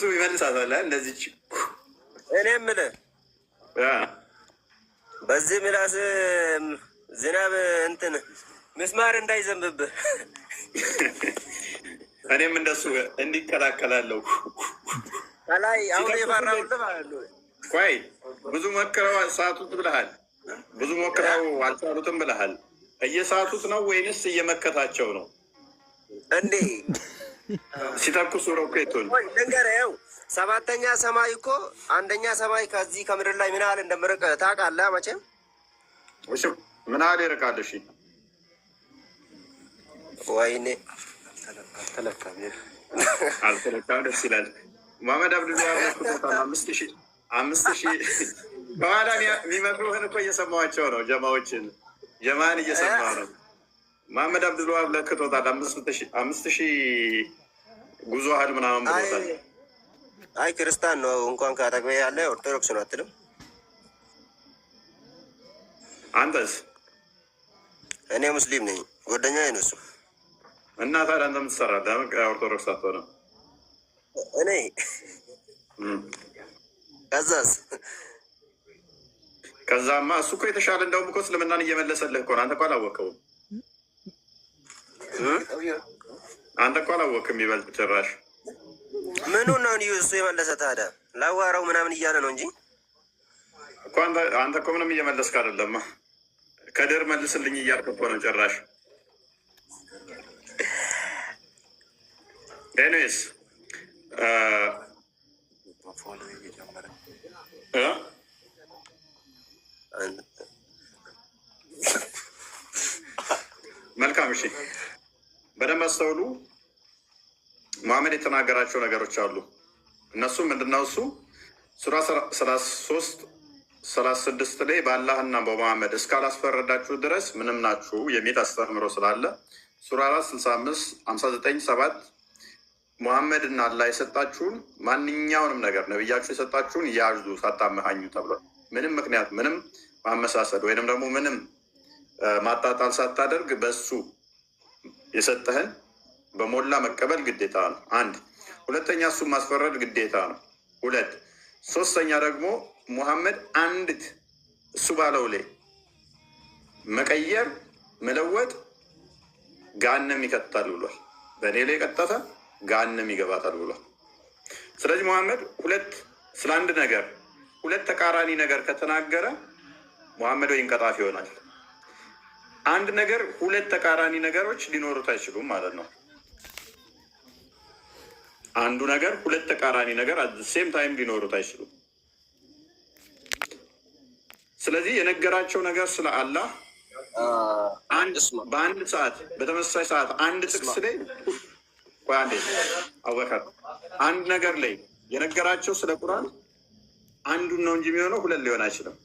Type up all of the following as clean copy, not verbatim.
ይመልሳታል እንደዚህ እኔ የምልህ በዚህ ምላስ ዝናብ እንትን ምስማር እንዳይዘንብብህ እኔም እንደሱ እንዲከላከላለሁ ከላይ አሁን የፈራሁት ማለት ነው። ቆይ ብዙ ሞክረው ሳቱት ብለሃል። ብዙ ሞክረው አልቻሉትም ብለሃል። እየሳቱት ነው ወይንስ እየመከታቸው ነው እንዴ? ሲተኩሱ ሮኬቱን ልንገርህ፣ ሰባተኛ ሰማይ እኮ አንደኛ ሰማይ ከዚህ ከምድር ላይ ምን ያህል እንደምርቅ ታውቃለህ መቼም። እሺ ምን ያህል ይርቃል? እሺ ወይኔ አልተለካም። ደስ ይላል። መሐመድ አብዱላ 5,000 በኋላ የሚመክሩህን እኮ እየሰማኋቸው ነው። ጀማን እየሰማ ነው። መሐመድ አብዱላ ለክቶታል። 5,000 ጉዞ ያህል ምናምን ብሎታል። አይ ክርስቲያን ነው እንኳን ካጠገቤ ያለ ኦርቶዶክስ ነው አትልም? አንተስ? እኔ ሙስሊም ነኝ። ጓደኛዬ ነው እሱ። እና ታዲያ አንተ ምን ትሰራለህ? ኦርቶዶክስ አትሆንም? እኔ ከዛማ እሱ እኮ የተሻለ እንደውም እኮ እስልምናን እየመለሰልህ እኮ ነው። አንተ እኮ አላወቅኸውም። አንተ እኮ አላወቅህም። ይበልጥ ጭራሽ ምኑን ነው እሱ የመለሰ? ታዲያ ላዋራው ምናምን እያለ ነው እንጂ እኮ አንተ እኮ ምንም እየመለስክ አይደለም። ከድር መልስልኝ እያልክ እኮ ነው ጭራሽ። ኤኒዌይስ መልካም። እሺ በደንብ አስተውሉ። መሐመድ የተናገራቸው ነገሮች አሉ። እነሱም ምንድነው? እሱ ሱራ 33-36 ላይ በአላህና በመሐመድ እስካላስፈረዳችሁ ድረስ ምንም ናችሁ የሚል አስተምሮ ስላለ ሱራ 4:65-59-7 መሐመድ እና አላህ የሰጣችሁን ማንኛውንም ነገር ነብያችሁ የሰጣችሁን ያዙ ሳታመሃኙ ተብሏል። ምንም ምክንያት ምንም ማመሳሰል ወይንም ደግሞ ምንም ማጣጣል ሳታደርግ በሱ የሰጠህን በሞላ መቀበል ግዴታ ነው። አንድ ሁለተኛ እሱ ማስፈረድ ግዴታ ነው። ሁለት ሶስተኛ ደግሞ ሙሐመድ አንዲት እሱ ባለው ላይ መቀየር መለወጥ ጋንም ይከታል ብሏል። በእኔ ላይ ቀጠፈ ጋንም ይገባታል ብሏል። ስለዚህ ሙሐመድ ስለ አንድ ነገር ሁለት ተቃራኒ ነገር ከተናገረ ሙሐመድ ወይም ቀጣፊ ይሆናል። አንድ ነገር ሁለት ተቃራኒ ነገሮች ሊኖሩት አይችሉም ማለት ነው። አንዱ ነገር ሁለት ተቃራኒ ነገር ሴም ታይም ሊኖሩት አይችሉም። ስለዚህ የነገራቸው ነገር ስለ አላህ በአንድ ሰዓት በተመሳሳይ ሰዓት አንድ ጥቅስ ላይ አንድ ነገር ላይ የነገራቸው ስለ ቁርአን አንዱን ነው እንጂ የሚሆነው ሁለት ሊሆን አይችልም።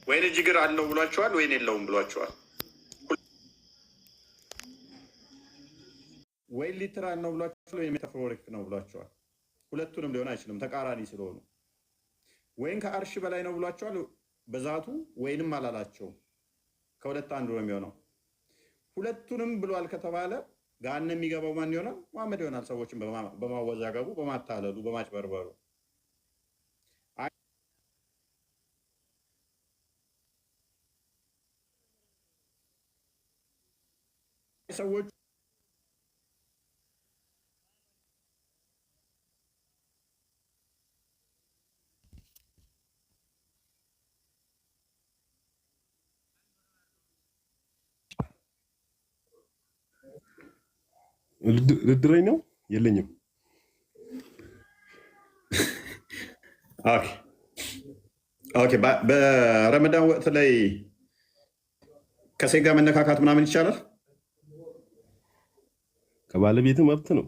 ወይን እጅግር አለው ብሏቸዋል፣ ወይን የለውም ብሏቸዋል። ወይን ሊትራል ነው ብሏቸዋል፣ ወይም ሜታፎሪክ ነው ብሏቸዋል። ሁለቱንም ሊሆን አይችልም ተቃራኒ ስለሆኑ። ወይን ከአርሽ በላይ ነው ብሏቸዋል በዛቱ፣ ወይንም አላላቸው። ከሁለት አንዱ ነው የሚሆነው። ሁለቱንም ብሏል ከተባለ ጋነ የሚገባው ማን ይሆናል? መሐመድ ይሆናል። ሰዎችን በማወዛገቡ በማታለሉ በማጭበርበሩ ሰዎች ልድረኝ ነው የለኝም። ኦኬ በረመዳን ወቅት ላይ ከሴት ጋር መነካካት ምናምን ይቻላል? ከባለቤት መብት ነው።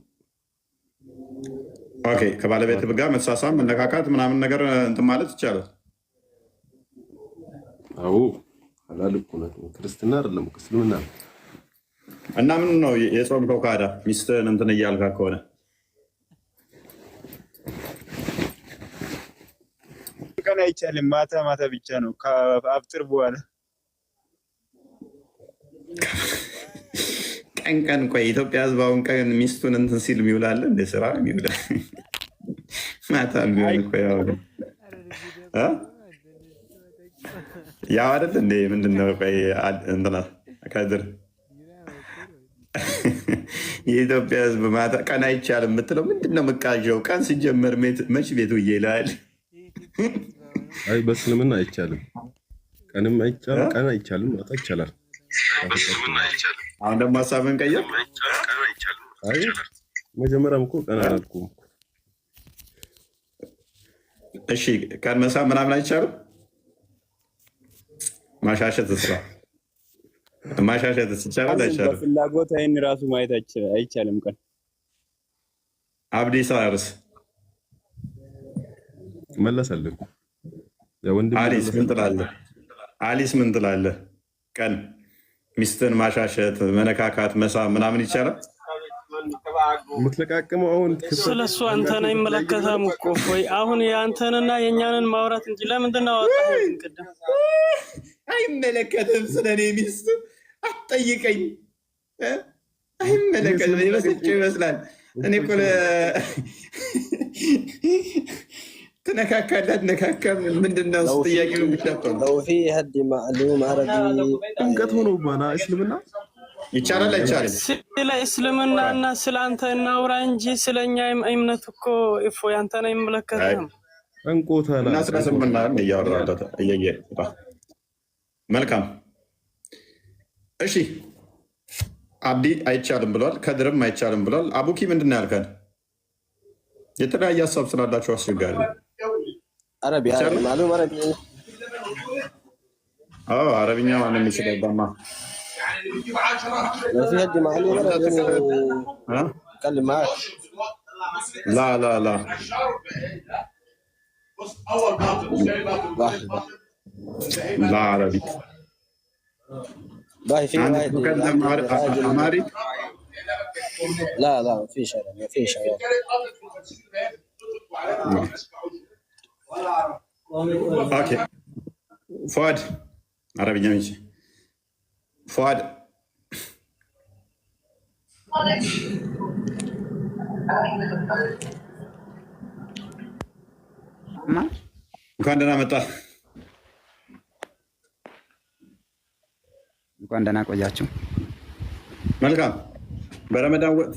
ኦኬ ከባለቤት ጋር መሳሳም መነካካት ምናምን ነገር እንትን ማለት ይቻላል? አዎ ሐላል እኮ ነው። ክርስትና አይደለም እስልምና ነው። እና ምን ነው የጾምከው ካዳ ሚስትህን እንትን እያልካ ከሆነ ቀን አይቻልም። ማታ ማታ ብቻ ነው ከአፍጥር በኋላ ቀን ቆይ ኢትዮጵያ ህዝብ አሁን ቀን ሚስቱን እንትን ሲል የሚውላለ እንደ ስራ የሚውላ ማታ ቢሆን እኮ ያው አይደል እንደ ምንድነው? ቆይ እንትና ከድር የኢትዮጵያ ህዝብ ማታ ቀን አይቻልም የምትለው ምንድነው? መቃዣው ቀን ሲጀመር መች ቤቱ ይላል። አይ በእስልምና አይቻልም፣ ቀንም አይቻልም፣ ቀን አይቻልም፣ ማታ ይቻላል። አሁን ደግሞ ሀሳብን ቀየር። አይ መጀመሪያም እኮ ቀን አላልኩም። እሺ ቀን መሳ ምናምን አይቻልም። ማሻሸት ስራ ማሻሸት ይቻላል አይቻልም? በፍላጎት አይን ራሱ ማየት አይቻልም። ቀን አብዲሳ አርስ መለሰልህ። አሊስ ምን ትላለህ? አሊስ ምን ትላለህ? ቀን ሚስትን ማሻሸት፣ መነካካት፣ መሳ ምናምን ይቻላል? የምትለቃቅመው አሁን ስለሱ አንተን አይመለከተም እኮ ወይ አሁን የአንተንና የእኛንን ማውራት እንጂ ለምንድን ነው አወጣኸኝ? ቅድም አይመለከትም። ስለኔ ሚስት አትጠይቀኝ። አይመለከትም። የመሰጨው ይመስላል። እኔ እኮ ትነካካለህ አትነካካም ምንድን ነው ጥያቄ ነው የሚሻለው? ለውፊ ሀዲ ማዕሉም አረቢ እንቀት ሆኖ ባና እስልምና ይቻላል አይቻልም? ስለ እስልምናና ስለ አንተ እናውራ እንጂ ስለኛ እምነት እኮ እፎ ያንተን አይመለከትም። እንቆታላ እና ስለ እስልምና እያወራሁት መልካም። እሺ አብዲ አይቻልም ብሏል፣ ከድርም አይቻልም ብሏል። አቡኪ ምንድን ነው ያልከን? የተለያየ ሀሳብ ስላላቸው አስቸጋሪ ነው። አረቢ ማዕሉም አረቢ አረብኛ ማንም የሚችለው ባማ ለውፊ ሀዲ ማዕሉም አረቢ كلمات لا لا لا لا عربي باهي في عندك مكلم عماري؟ لا لا ما فيش ما فيش اوكي فؤاد عربي جميل فؤاد እንኳን ደህና መጣ። እንኳን ደህና ቆያችሁ። መልካም። በረመዳን ወቅት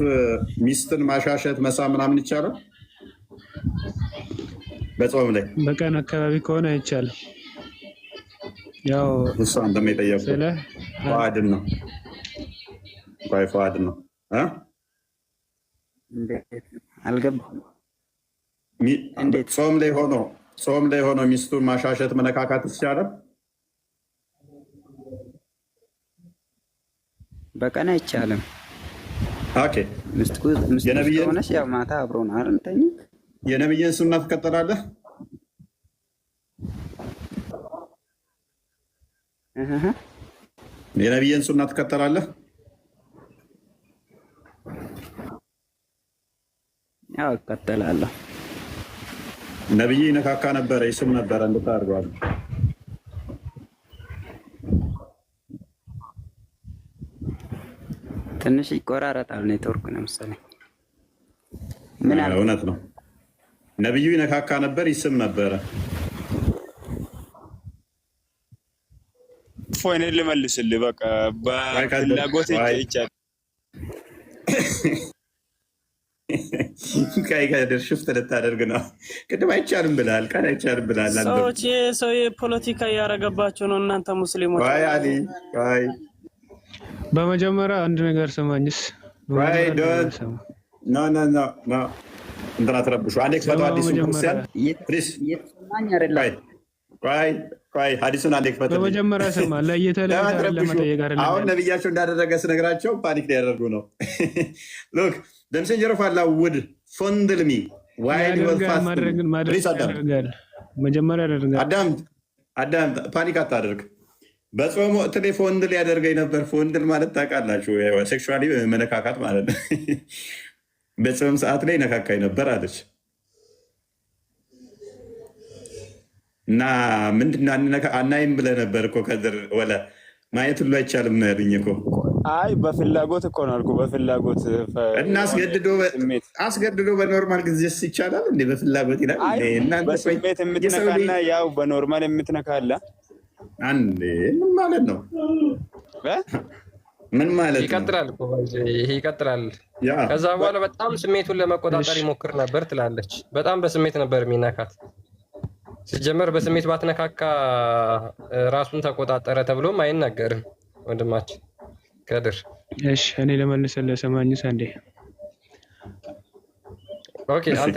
ሚስትን ማሻሸት መሳም ምናምን ይቻላል? በጾም ላይ በቀን አካባቢ ከሆነ አይቻልም። ያው እሷ እንደሚጠየቁ ፈዋድን ነው ባይ ፈዋድን ነው አልገባም። ጾም ላይ ሆኖ ሚስቱን ማሻሸት መነካካት ይቻላል? በቀን አይቻልም። ኦኬ ሚስት ሆነሽ ያው ማታ አብሮ ነው አይደል? የነብይን ሱና ትከተላለህ? የነብይን ሱና ትከተላለህ? ያው እከተላለሁ። ነብይ ነካካ ነበረ፣ ይስም ነበረ እንድታርጓል። ትንሽ ይቆራረጣል ኔትወርክ ነው መሰለኝ። እውነት ነው። ነብዩ ይነካካ ነበር፣ ይስም ነበረ። ፎይን ልመልስልህ በቃ በፍላጎት ይቻላል። ከደር ሽፍት ልታደርግ ነው። ቅድም አይቻልም ብላል፣ ቀን አይቻልም ብላል። ሰዎች ሰው የፖለቲካ እያረገባቸው ነው። እናንተ ሙስሊሞች በመጀመሪያ አንድ ነገር ስማኝስ። እንትና ትረብሹ። አንዴ ክፈተው አዲሱን ክርስቲያን ሀዲሱን አንዴ ክፈተው። በመጀመሪያ ስማ። ለየተለያየ ለመጠየቅ አይደለም። አሁን ነብያቸው እንዳደረገ ስነግራቸው ፓኒክ ሊያደርጉ ነው። ሎክ the messenger of Allah would fondle me while he was fasting. መጀመሪያ ያደርጋል። አዳም ፓኒክ አታደርግ። በጾም ወቅት ላይ ፎንድል ያደርገኝ ነበር። ፎንድል ማለት ታውቃላችሁ፣ ሴክሹዋሊ መነካካት ማለት ነው። በጾም ሰዓት ላይ ነካካኝ ነበር አለች እና ምንድን ነው አናይም ብለህ ነበር እኮ ከድር ወለ ማየት ሁሉ አይቻልም ነው ያሉኝ እኮ አይ በፍላጎት እኮ ነው አልኩህ። በፍላጎት እና አስገድዶ በኖርማል ጊዜስ ይቻላል እንዴ? በፍላጎት ይላል። በስሜት የምትነካና ያው በኖርማል የምትነካለ አንዴ ምን ማለት ነው? ምን ማለት ነው? ይቀጥላል እኮ ይሄ ይቀጥላል። ከዛ በኋላ በጣም ስሜቱን ለመቆጣጠር ይሞክር ነበር ትላለች። በጣም በስሜት ነበር የሚነካት። ሲጀመር በስሜት ባትነካካ ራሱን ተቆጣጠረ ተብሎም አይናገርም ወንድማችን ከድር። እሺ እኔ ለመልስልህ ሰማኝስ አንዴ። ኦኬ አንተ